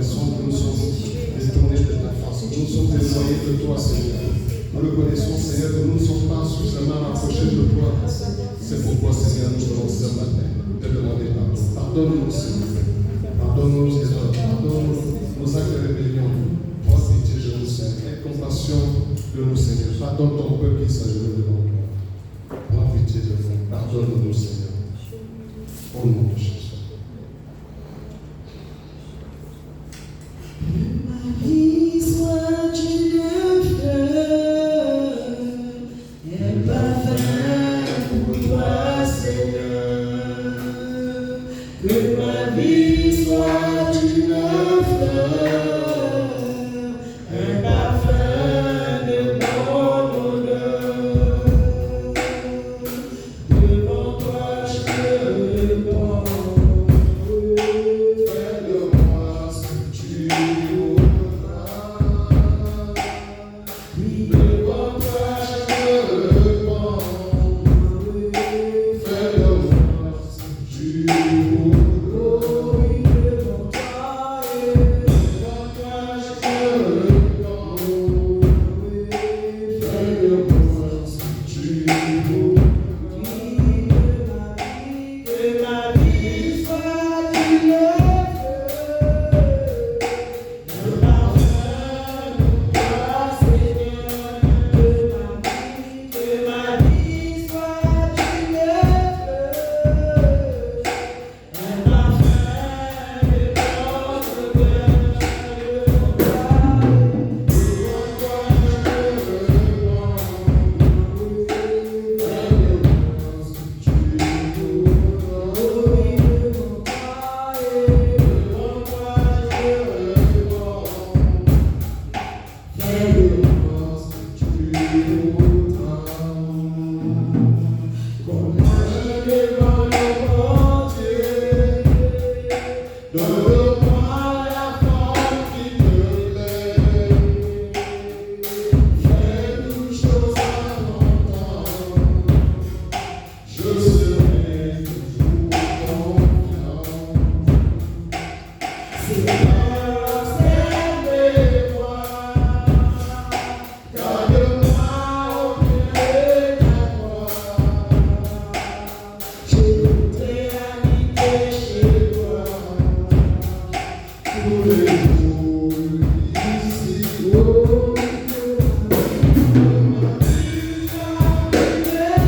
reconnaissons que nous sommes détournés de ta face, que nous sommes éloignés de toi, Seigneur. Nous reconnaissons, Seigneur, que nous ne sommes pas suffisamment rapprochés de toi. C'est pourquoi, Seigneur, nous venons ce matin te demander pardon. Pardonne-nous, Seigneur. Pardonne-nous nos erreurs. Pardonne-nous nos actes de rébellion. Prends pitié de nous, Seigneur. Aie compassion de nous, Seigneur. Pardonne ton peuple qui s'agenouille devant toi. Prends pitié de nous. Pardonne-nous, Seigneur. Au nom de Jésus. Ma vie soit une fleur, un parfum pour toi, Seigneur. Que ma vie soit une fleur, un parfum de mon honneur. Devant toi je le porte. Fais de moi ce que tu voudras. Devant toi je le porte. Fais de moi ce que tu voudras. Devant toi je le porte. Fais de moi ce que tu voudras. Que ma vie soit une fleur, un parfum pour toi, Seigneur. Que ma vie soit une fleur, un parfum de ton Donne-moi la forme qui te plaît. Fais toutes choses à ton temps. Je serai toujours confiant. Seigneur, observe-moi. Garde-moi au pied de ta croix. Je voudrais habiter chez toi. Tous les jours ici, oh, ma vie soit une fleur,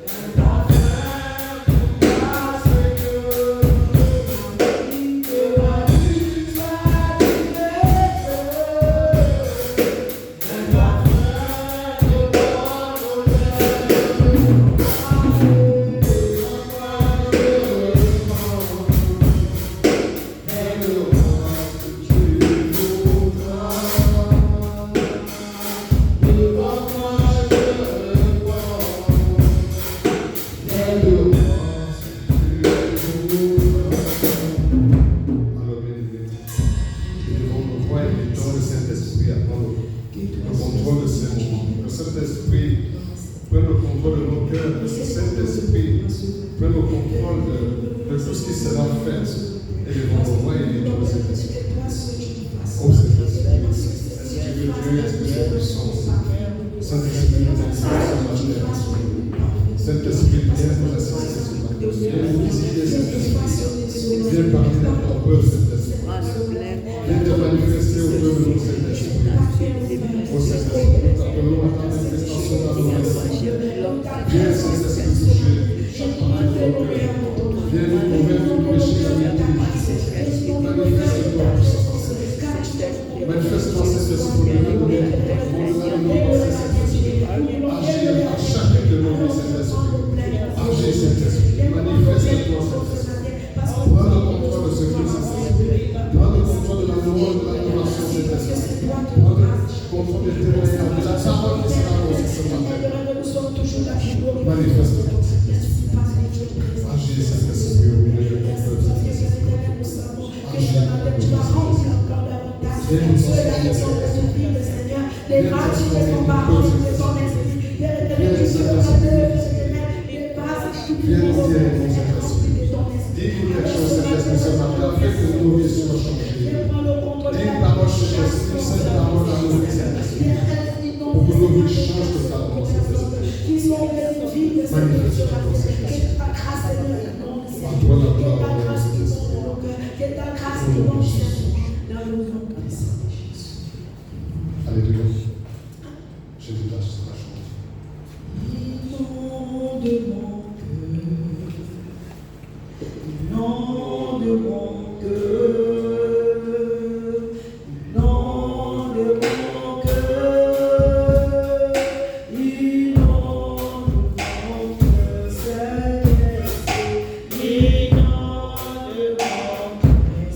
un parfum pour toi, Seigneur. Que ma vie soit une fleur, un parfum de ton honneur. Prenne le contrôle de nos cœurs, que ce Saint-Esprit prenne le contrôle de tout ce qui sera fait. Élevons nos voix et élevons le Saint-Esprit. Oh Saint-Esprit, Esprit de Dieu, Esprit de puissance. Saint-Esprit, nous exaucons ce matin. Saint-Esprit, viens nous assister ce matin. Viens nous visiter, Saint-Esprit. Viens parler dans ton peuple, Saint-Esprit. Viens te manifester au peuple de nous, Saint-Esprit. Oh Saint-Esprit, nous t'appelons à ta manifestation dans nos vies. Viens, Saint-Esprit, toucher chaque partie de notre cœur. Viens nous convaincre du péché et de la vérité. Manifeste-toi, puissance. Manifeste-toi, Saint-Esprit, de nous donner agir à chacun de nos vies, Saint-Esprit. Agis, Saint-Esprit. Manifeste-toi, Saint-Esprit. Prends le contrôle de ce que Saint-Esprit. Prends le contrôle de l'amour, de l'adoration, Saint-Esprit. Prends le contrôle des témoignages, de la parole qui sera posée ce matin. Manifeste-toi. Agis, Saint-Esprit, au milieu de ton peuple. Agis. Les grâces de ton parole, de ton esprit, Viens nous dire, Saint-Esprit. Dis-nous quelque chose, Saint-Esprit ce matin, fait que nos vies soient changées. Dis une parole sur Saint-Esprit, cette parole à nos vies, Saint-Esprit. Pour que nos vies changent totalement, Saint-Esprit. Manifeste-toi, Saint-Esprit. À toi la gloire, Alléluia. Jésus t'a changé. Nom de mon cœur, nom de mon cœur, inonde mon cœur, Saint-Esprit, inonde mon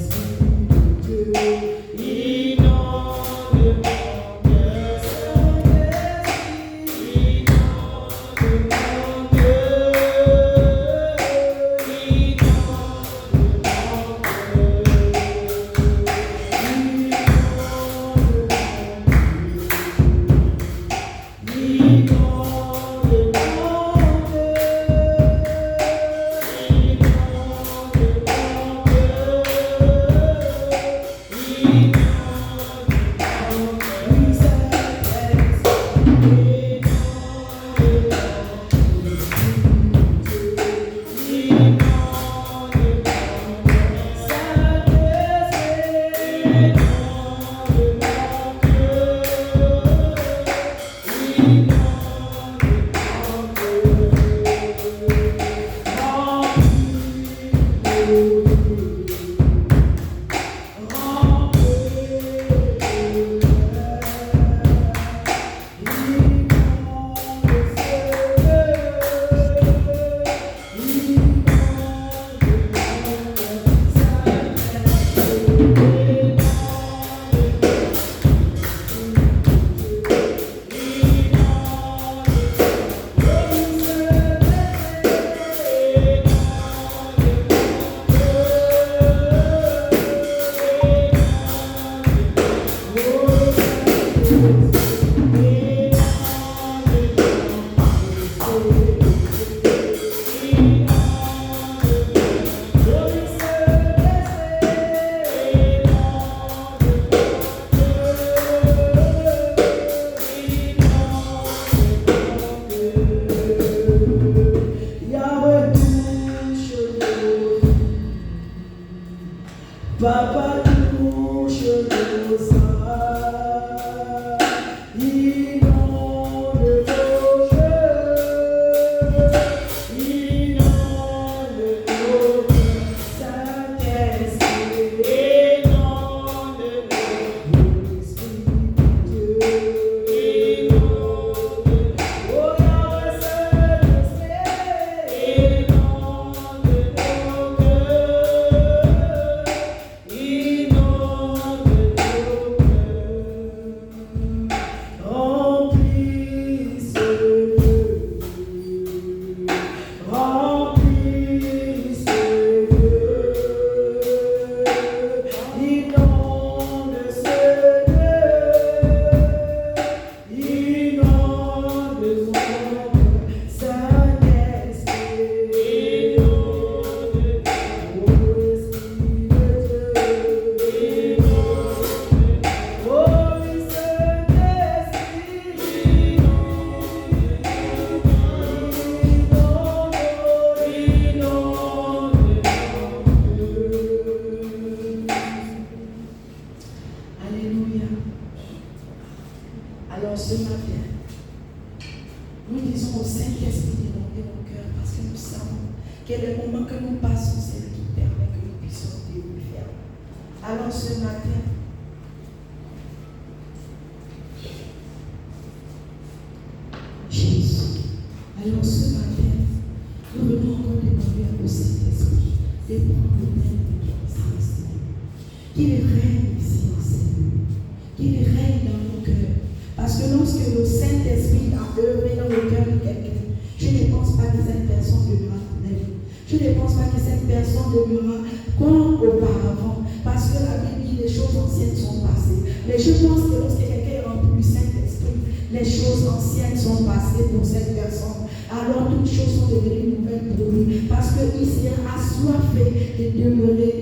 esprit de Dieu, inonde mon cœur, Saint-Esprit, inonde mon Papa touche nos âmes, inonde nos jeux, inonde nos cœurs, Saint-Esprit, inonde nos esprits de Dieu, inonde, oh Yahweh Saint-Esprit, inonde nos Alors ce matin, nous disons au Saint-Esprit d'inonder nos cœurs parce que nous savons que le moment que nous passons, c'est lui qui permet que nous puissions dire oui faire. Alors ce matin, Jésus, alors ce matin, nous venons encore demander au Saint-Esprit de prendre le même de ton Saint-Esprit, qu'il règne ici en Seigneur, qu'il règne dans nos cœurs. Parce que lorsque le Saint-Esprit a œuvré dans le cœur de quelqu'un, je ne pense pas que cette personne demeurera naïve. Je ne pense pas que cette personne demeurera comme auparavant. Parce que la Bible dit les choses anciennes sont passées. Mais je pense que lorsque quelqu'un est rempli du Saint-Esprit, les choses anciennes sont passées pour cette personne. Alors toutes choses sont devenues nouvelles pour lui. Parce qu'il s'est assoiffé de demeurer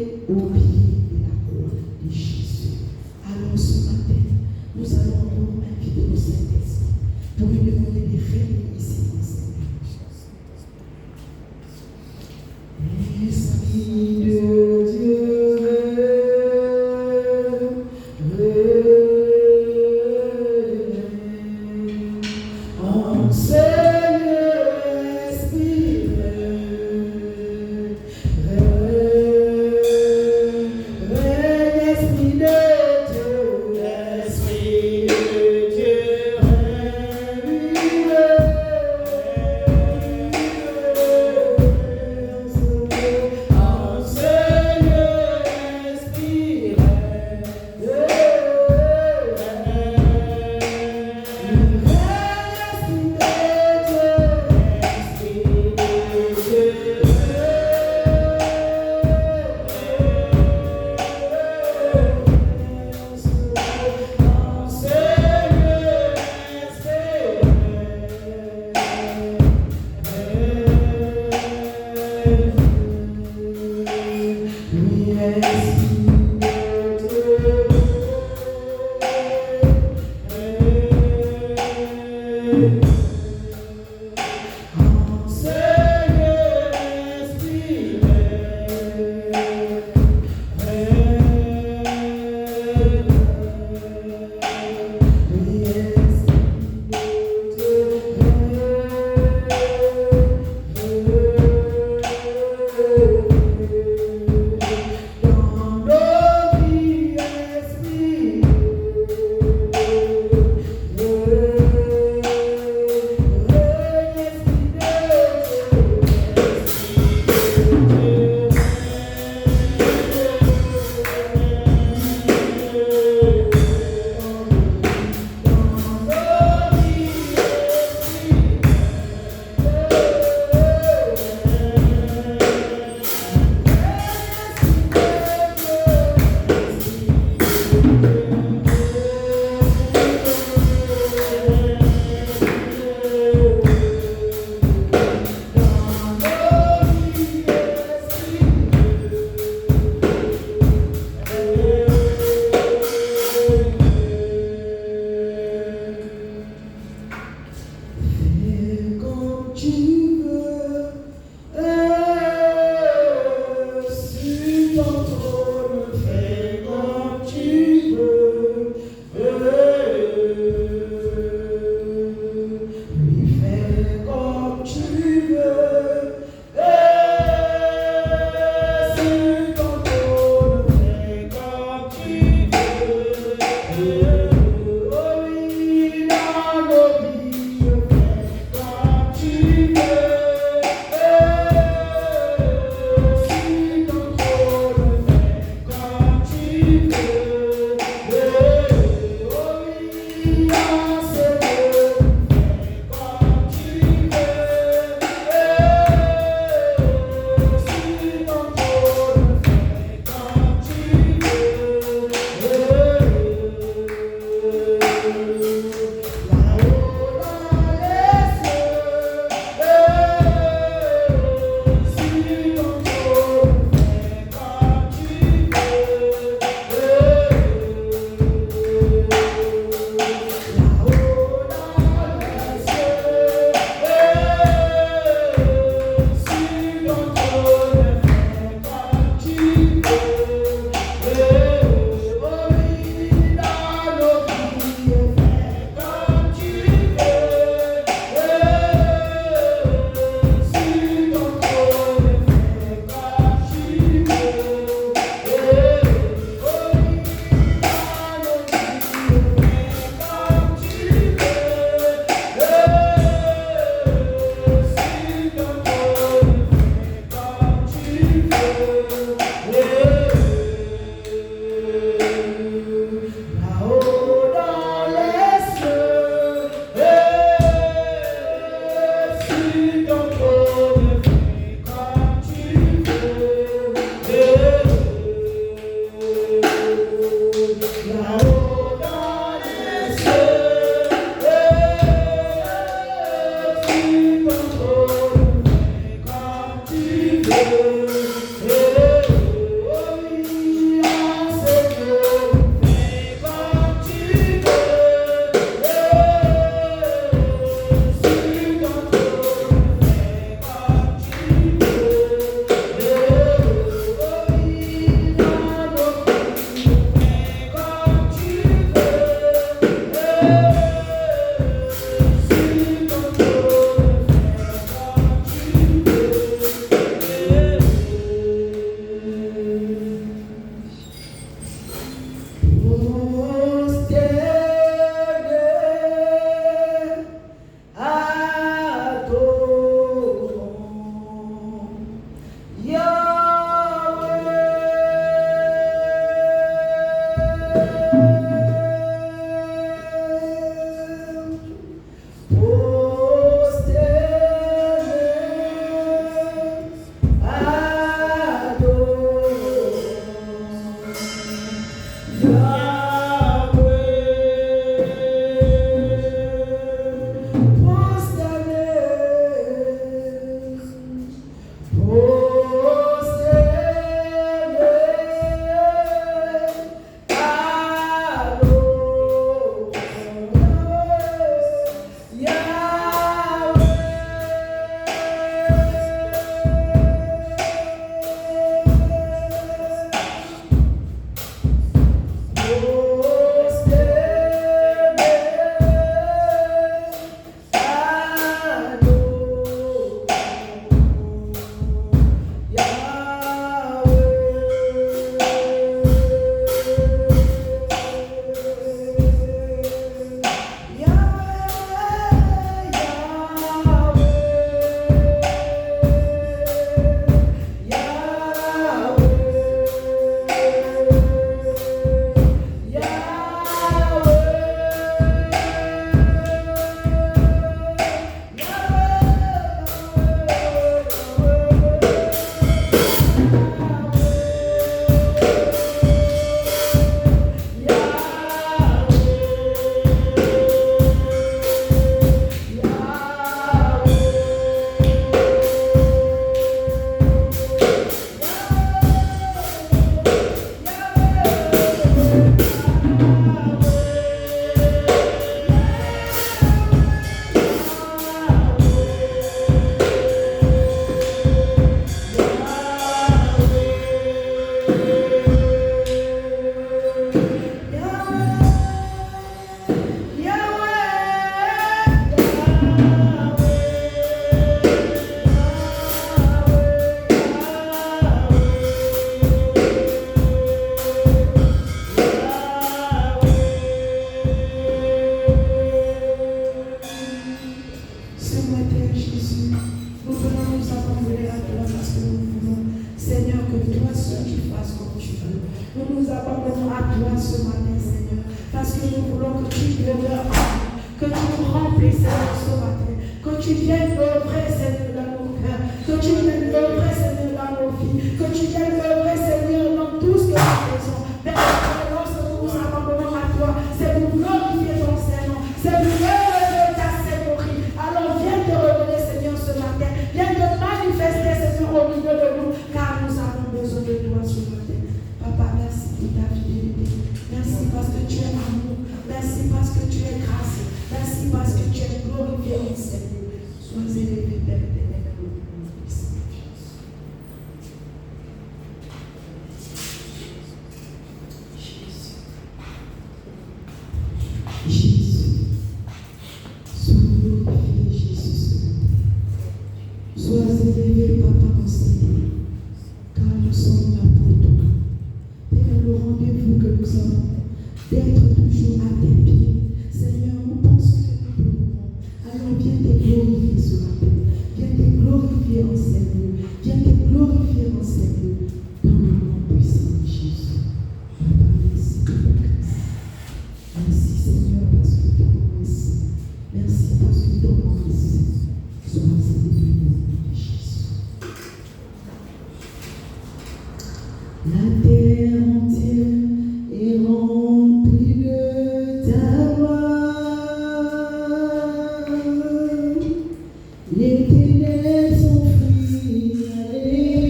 Les ténèbres sont frites,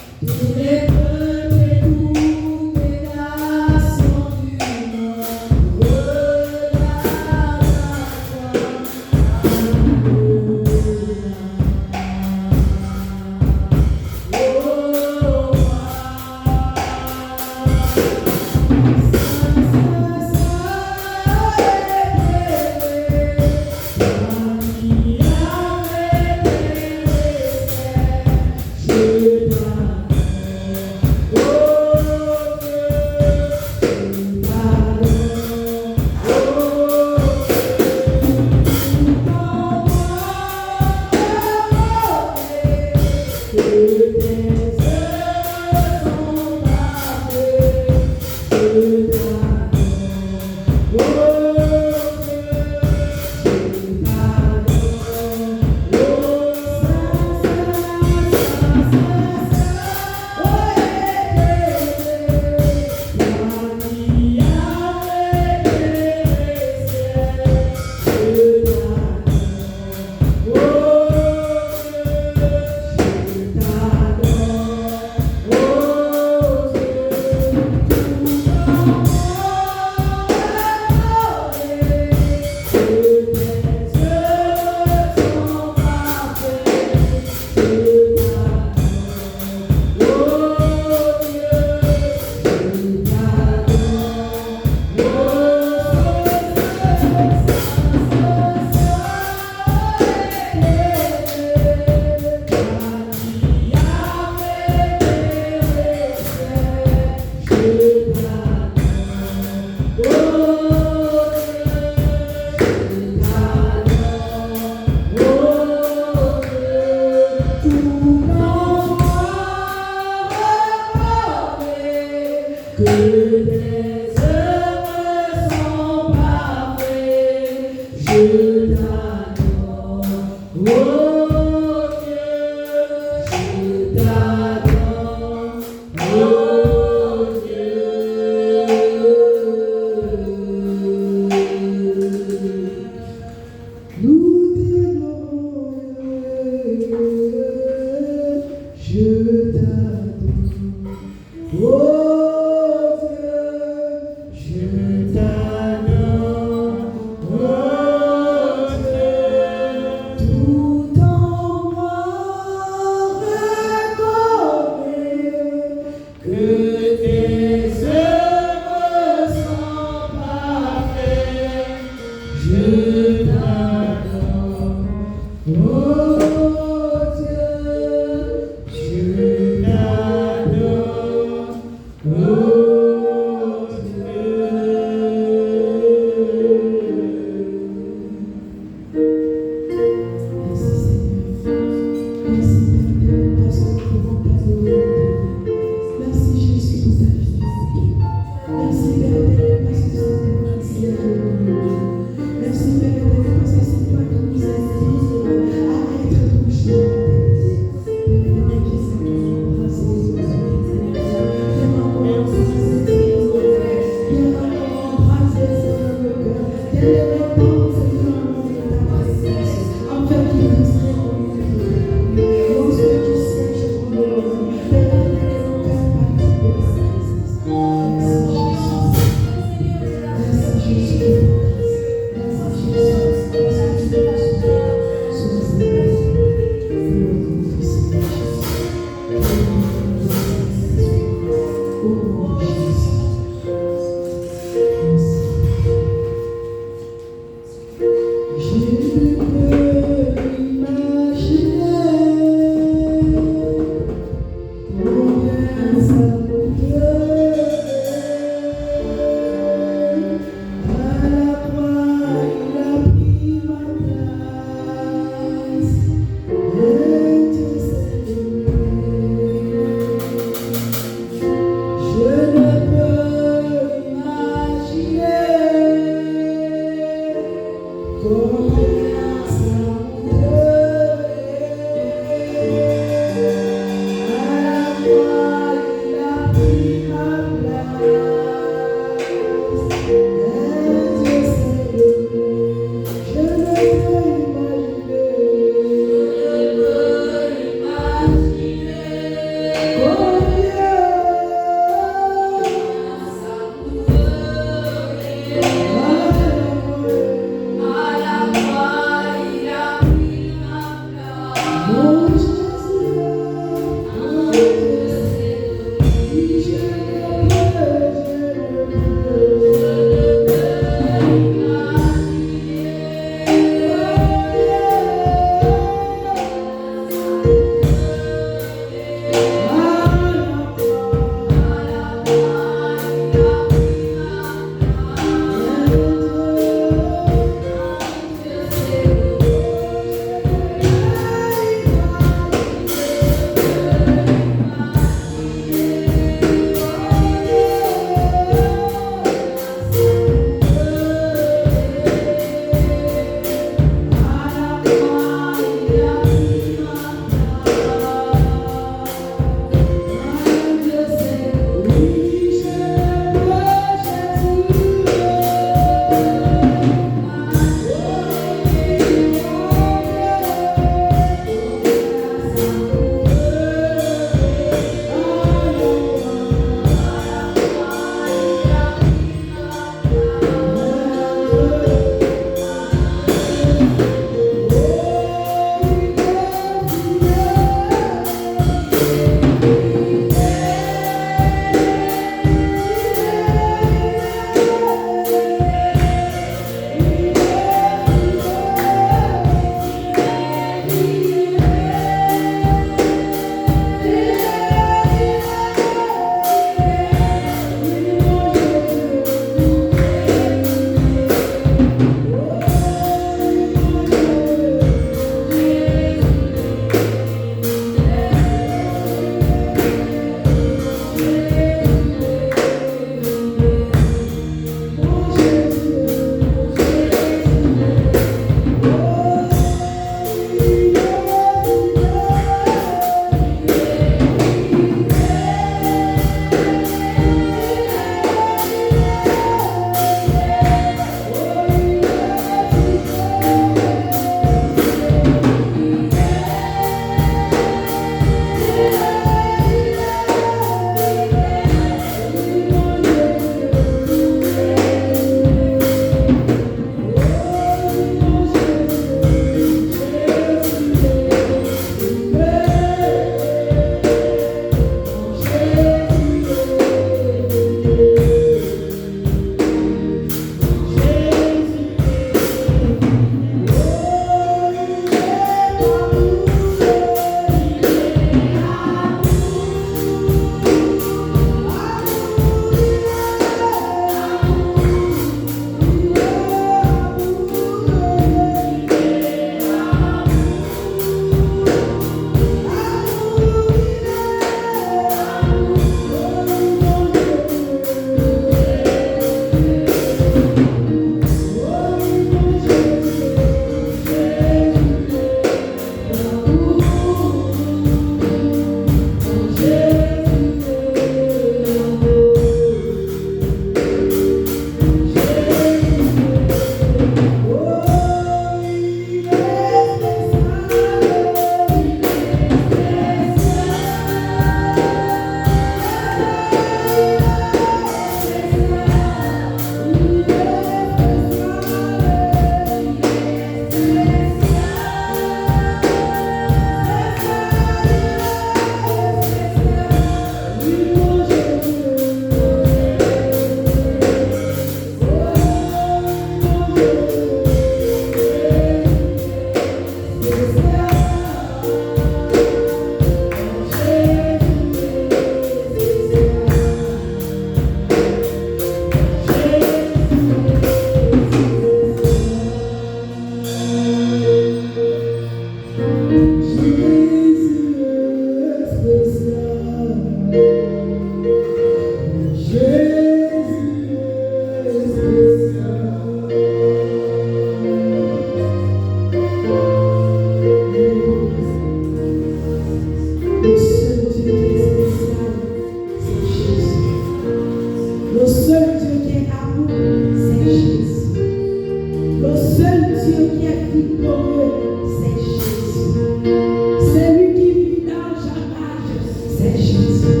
Jésus.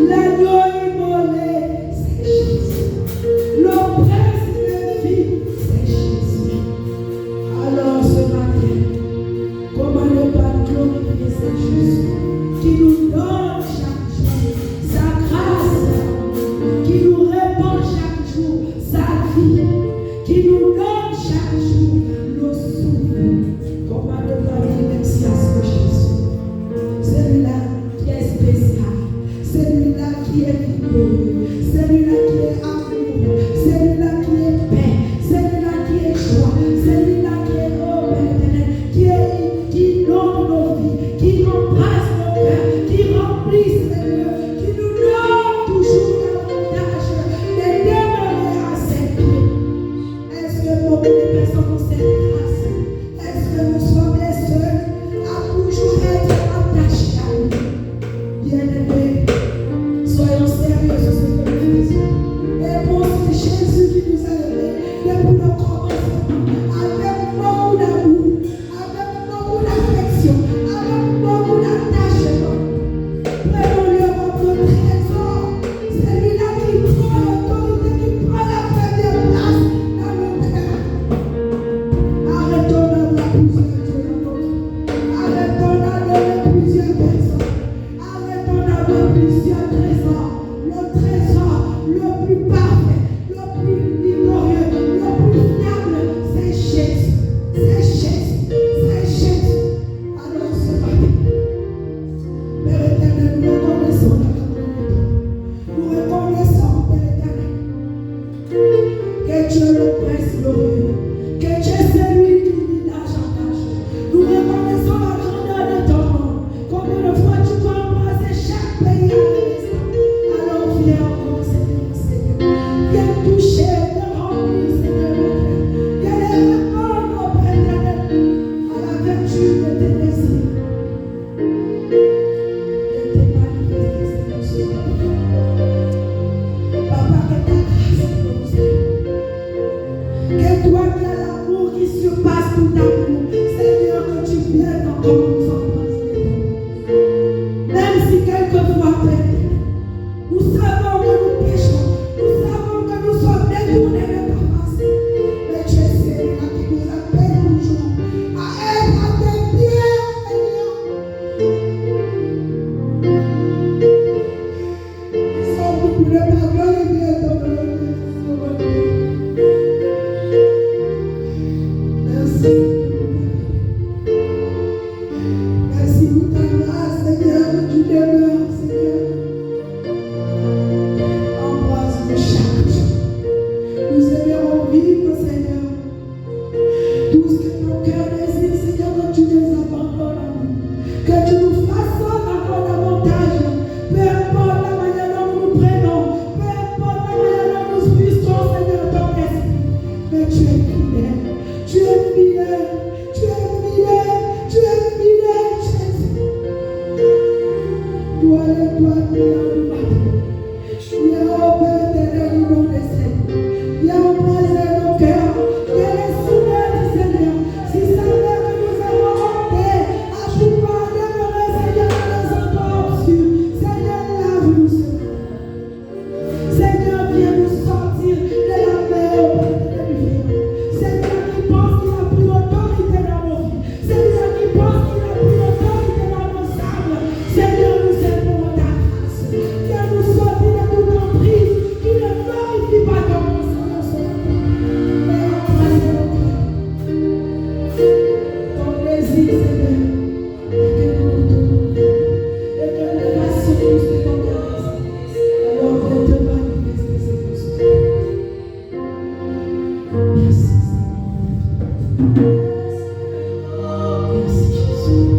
L'agneau immolé, c'est Jésus. Le prince de vie, c'est Jésus. Alors ce matin, comment ne pas glorifier ce Jésus qui nous donne chaque jour sa grâce, qui nous répand chaque jour sa vie, qui nous donne chaque jour le souffle. Comment ne pas dire merci à ce Jésus? Celui-là qui est spécial, celui-là qui est glorieux, celui-là qui est amour, celui-là qui est paix, celui-là qui est joie, celui-là qui est qui donne nos vies, qui embrasse nos cœurs, qui remplit ses lieux, qui nous donne toujours l'avantage de demeurer à ses pieds. Est-ce que beaucoup de personnes ont cette grâce? Est-ce que nous sommes les seuls à toujours être attachés à lui? Bien-aimés, soyons sérieux sur ce que nous faisons. Et pour c'est Jésus qui nous a aimés depuis le commencement, avec beaucoup d'amour, avec beaucoup d'affection, avec beaucoup d'attachement. Prenons-le comme notre trésor, celui-là qui prend l'autorité, qui prend la première place dans le cœur. Arrêtons d'avoir plusieurs dieux dans notre vie. Arrêtons d'avoir plusieurs personnes. Arrêtons d'avoir plusieurs trésors. Le trésor le plus parfait, le plus glorieux, le plus fiable, c'est Jésus. C'est Jésus. C'est Jésus. Alors ce matin, Père éternel, nous reconnaissons la grandeur de toi. Nous reconnaissons, Père éternel, que tu es le prince glorieux, que tu es celui qui vit d'âge en âge. Nous reconnaissons la grandeur de ton nom. Combien de fois tu peux embrasser chaque pays à l'instant. Alors viens encore, Seigneur, Seigneur. Viens toucher, viens remplir, Seigneur, le cœur. Viens les répondre, Père éternel, à la vertu de tes désirs. Viens te manifester, Seigneur, ce matin. Papa, que ta grâce nous aide. Que toi qui as l'amour qui surpasse tout amour, Seigneur, que tu viennes encore nous embrasser. Même si quelquefois, Père, nous savons que nous péchons, nous savons que nous sommes détournés de ta face, mais tu es celui-là qui nous appelle toujours à être à tes pieds, Seigneur. Nous sommes beaucoup de pardon et bien ton nom. Merci. Merci pour ta grâce, Seigneur, tu demeures, Seigneur. Embrasse-nous chaque jour. Nous aimerons vivre, Seigneur. Tout ce que ton cœur désire, Seigneur, que tu nous abandonnes à nous. Que tu nous façonnes encore davantage. Peu importe la manière dont nous nous prenons, peu importe la manière dont nous frustrons, Seigneur, ton esprit. Mais tu es fidèle, tu es fidèle, tu es fidèle, tu es fidèle, Jésus. Toi, le toi, Viens, oh Père éternel, nous nous laissons. Viens embrasser nos cœurs. Viens les soumettre, Seigneur. Si ça veut que nous avons honte à pouvoir demeurer, Seigneur, dans les endroits obscurs, Seigneur, lave-nous, Seigneur. Seigneur, viens nous sortir de la mer au Père éternel du Vieux. Seigneur qui pense qu'il a pris l'autorité dans nos vies. Seigneur qui pense qu'il a pris l'autorité dans nos âmes. Seigneur, nous aimons ta grâce. Viens nous sortir de toute emprise qui ne glorifie pas ton nom, Seigneur, ce matin. Mais embrasse nos cœurs. Ton désir, Seigneur, est que nous nous tournions et que nous fassions tout ce que ton cœur désire. Alors viens te manifester, Seigneur, ce matin. Merci, Seigneur. Merci, Jésus.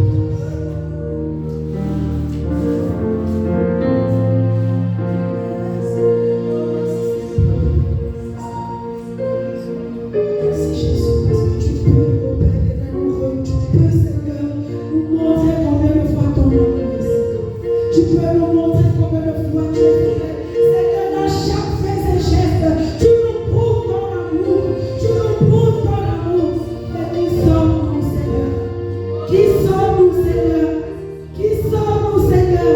Merci, Jésus, parce que tu peux, oh Père éternel, tu peux, Seigneur, nous montrer combien de fois ton nom est puissant. Tu peux nous montrer combien de fois tu es fidèle. Seigneur, dans chaque fait et geste, tu nous prouves ton amour. Tu nous prouves ton amour. Mais qui sommes-nous, Seigneur? Qui sommes-nous, Seigneur? Qui sommes-nous, Seigneur?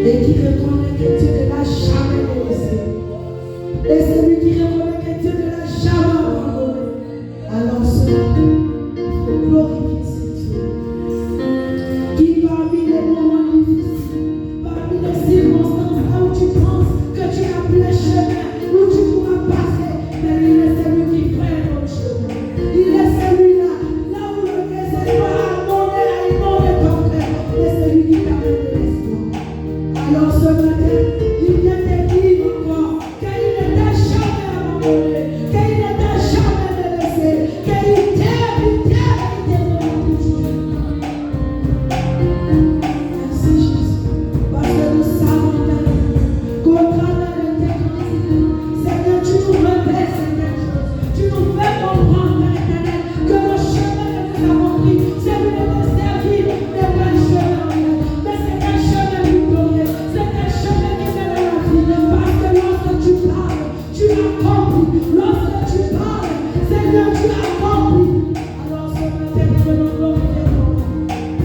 et qui reconnaît que Dieu ne l'a jamais délaissé. Et celui qui reconnaît que Dieu ne l'a jamais abandonné. Alors ce matin, il faut glorifier ce Dieu. Qui parmi les moments difficiles, parmi les circonstances là où tu penses que tu n'as plus le chemin, où tu pourras passer, mais il est celui qui fait notre chemin. Il est celui-là, là où le désespoir a monté, a inondé ton cœur, et celui qui t'amène de l'espoir. Alors ce matin, il vient te dire encore qu'il ne t'a jamais abandonné, qu'il ne t'a jamais délaissé, qu'il t'aime, il t'aimera toujours. Merci Jésus, parce que nous savons qu'au travers de tes grands, Seigneur, tu nous révèles certaines choses, tu nous fais comprendre, Père éternel, que le chemin que nous avons pris, celui de te servir, n'est pas un chemin en l'air, mais c'est un chemin victorieux, c'est un chemin qui mène à la vie, parce que lorsque tu parles, tu accomplis, lorsque tu parles, Seigneur, tu accomplis. Alors ce matin, que nous glorifions,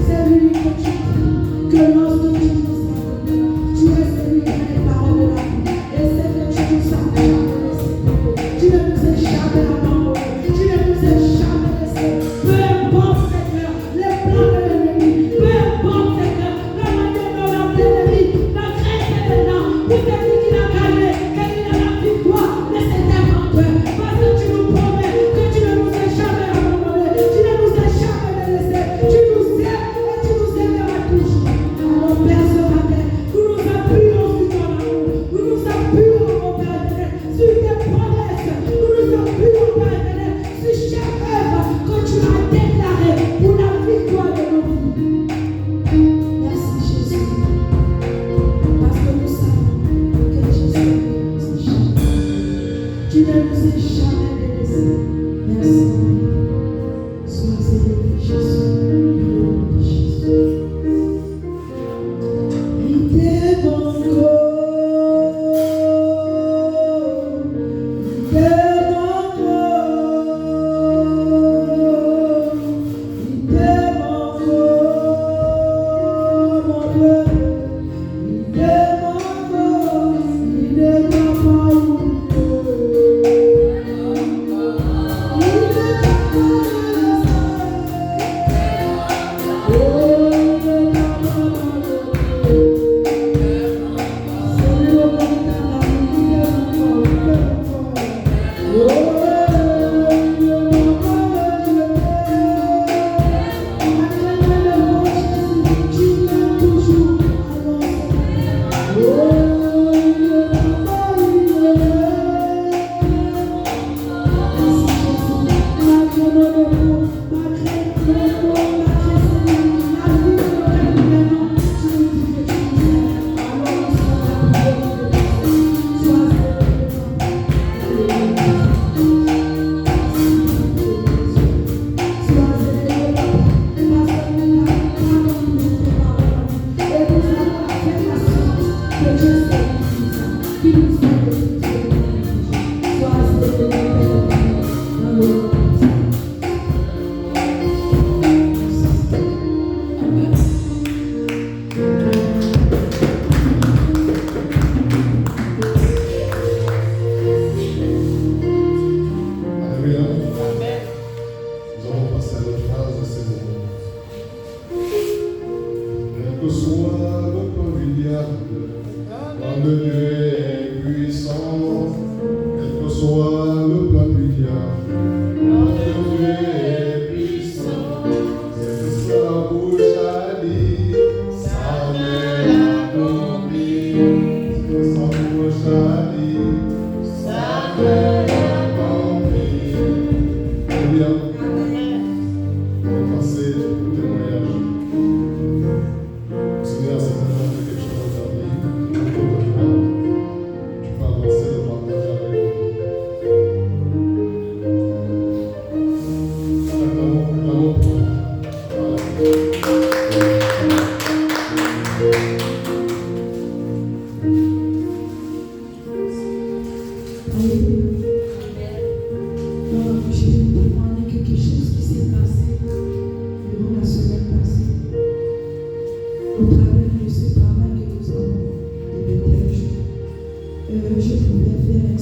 c'est lui que tu dis, que lorsque tu nous appelles, tu es celui qui a les paroles de la vie, et c'est que tu nous as jamais laissé tomber, tu ne nous as jamais abandonné, tu ne nous as jamais laissé, peu importe Seigneur, les plans de l'ennemi, peu importe Seigneur, la manière dont l'ennemi, la graisse est dedans, pour celui qui l'a gagné, qu'il a la victoire, mais c'est un menteur, parce que tu nous promets que tu ne nous as jamais abandonné, tu ne nous as jamais laissé, tu nous aimes et tu nous aimeras toujours. Alors Père ce matin, nous nous appuyons sur ton amour, nous nous appuyons au Père éternel, sur tes promesses, nous nous appuyons au Père éternel, sur chaque œuvre que tu as déclarée pour la victoire de nos vies. Merci Jésus, parce que nous savons que Jésus ne nous a jamais, tu ne nous as jamais délaissés. Merci, sois élevé Jésus, au nom de Jésus. Il t'aime encore, il t'aime encore, il t'aime encore, mon Dieu. Il t'aime encore, il ne t'a pas oublié.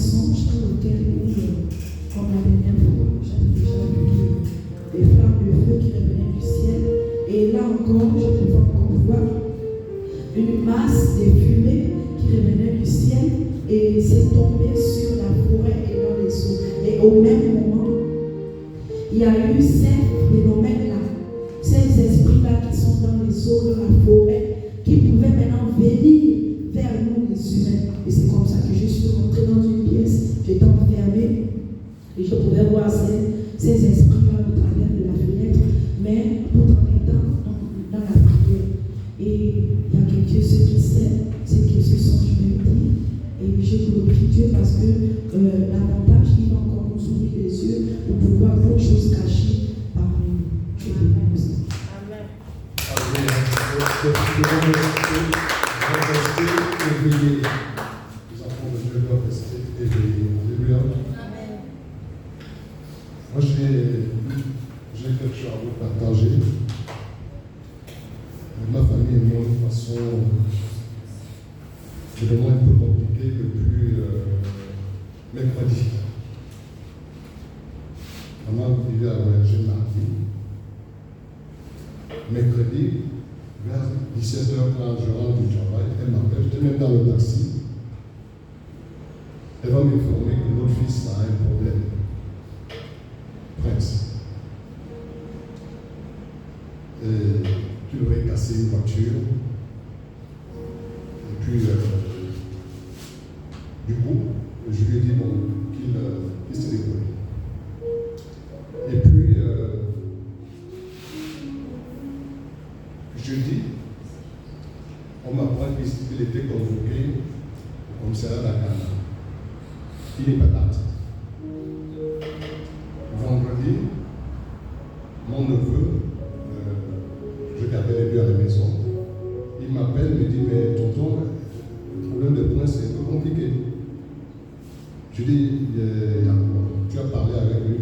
songe dans lequel, comme la dernière fois, j'avais déjà vu des flammes de feu qui revenaient du ciel. Et là encore, je pouvais encore voir une masse de fumée qui revenait du ciel et s'est tombée sur la forêt et dans les eaux. Et au même moment, il y a eu ces phénomènes-là, ces esprits-là qui sont dans les eaux, dans la forêt, qui pouvaient maintenant venir vers nous les humains. Et c'est comme ça que je suis rentrée dans une pièce, j'étais enfermée et je pouvais voir ces esprits-là au travers de la fenêtre, mais tout en étant dans la prière. Et il y a quelque chose qui sait, c'est que ce sont je me dis, et je glorifie Dieu parce que l'avantage il va encore nous ouvrir les yeux pour pouvoir voir d'autres choses cachées parmi nous. Je vous remercie. Amen. Éveillés. Les enfants de Dieu doivent rester éveillés. Alléluia. Amen. Moi, j'ai quelque chose à vous partager. Ma famille et moi, de façon vraiment un peu compliquée depuis mercredi. Maman vivait à voyager mardi. Mercredi, vers 17h30, je rentre du travail. Elle m'appelle, j'étais même dans le taxi. Elle va m'informer que notre fils a un problème. Prince. Qu'il aurait cassé une voiture. Et puis, du coup, je lui ai dit bon, qu'il se débrouille. Et puis, jeudi, on m'apprend qu'il était convoqué au commissariat d'Akana. Il n'est pas parti. Vendredi, mon neveu, je gardais les deux à la maison, il m'appelle, me dit, mais tonton, le problème de Prince c'est un peu compliqué. Je dis, tu as parlé avec lui,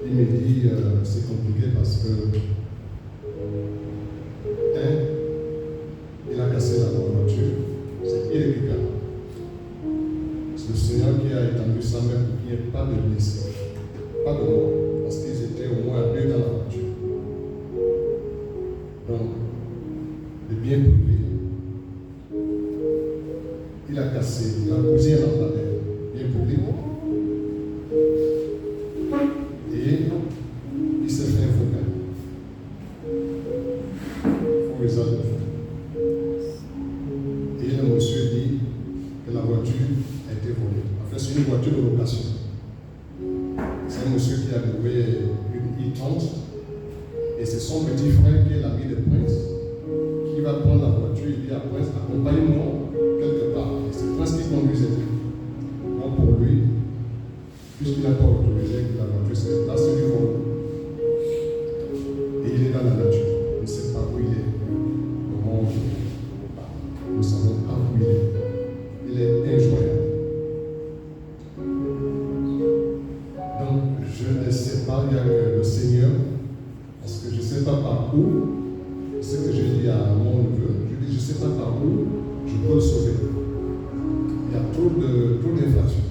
il me dit, c'est compliqué parce que il a cassé la voiture, c'est irrécupérable. C'est le Seigneur qui a étendu sa main pour qu'il n'y ait pas de blessés, pas de mort, parce qu'ils étaient au moins deux dans la voiture. Donc, le bien privé, il a cassé, il a posé un lampadaire, bien privé. Et il s'est fait un focal. Faut les autres. Et le monsieur dit que la voiture a été volée. En fait, c'est une voiture de location. C'est un monsieur qui a loué une i30. Et c'est son petit frère qui est l'ami de Prince qui va prendre la voiture et dit à Prince, accompagne-moi quelque part. Et c'est Prince qui conduisait. Donc pour lui, puisqu'il n'a pas autorisé que la voiture se déplace, c'est du vol. Et il est dans la nature. On ne sait pas où il est. Comment on vit. Nous ne savons pas où il est. Il est injoignable. Donc je ne sais pas, il y a que le Seigneur. Parce que je ne sais pas par où, c'est ce que j'ai dit à mon neveu, je dis je ne sais pas par où je peux le sauver. Il y a trop d'infractions.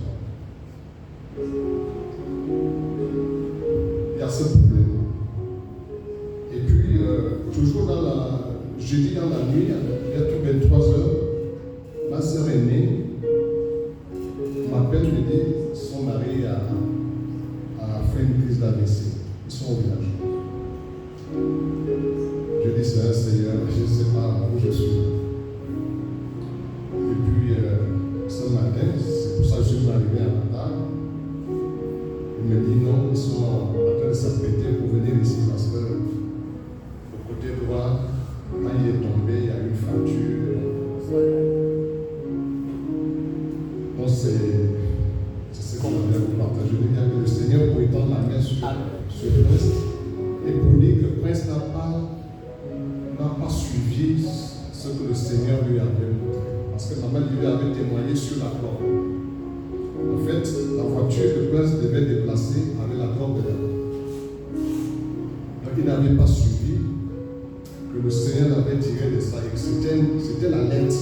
Il y a ce problème. Et puis, toujours jeudi dans la nuit, il y a tout 23 heures, ma sœur aînée m'appelle, me dit son mari a fait une crise d'AVC. Ils sont au village. Je dis, Seigneur, je ne sais pas où je suis. Et puis, ce matin, c'est pour ça que je suis arrivé à la table. Il me dit, non, ils sont en train de s'apprêter pour venir ici parce que au côté droit, quand il est tombé, il y a une fracture. Donc, c'est ce qu'on avait à vous partager. Je dis bien que le Seigneur pour étendre la main sur Prince et pour dire que Prince n'a pas suivi ce que le Seigneur lui avait montré. Parce que maman lui avait témoigné sur la corde. En fait, la voiture que Prince devait déplacer avait la corde dedans. Donc il n'avait pas suivi que le Seigneur avait tiré de ça et que c'était la lettre.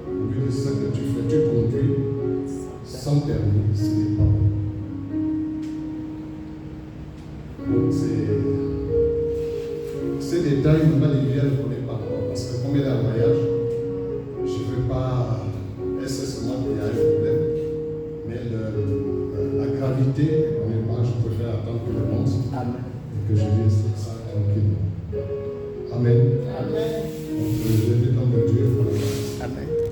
Au lieu de ce que tu fais, tu conduis, sans permis, ce n'est pas bon. Donc ces détails, Maman Lydia ne connaît pas encore, parce que comme elle est en voyage, je ne veux pas incessamment qu'il y a un problème, mais la gravité, honnêtement, je préfère attendre que le monde et que je dise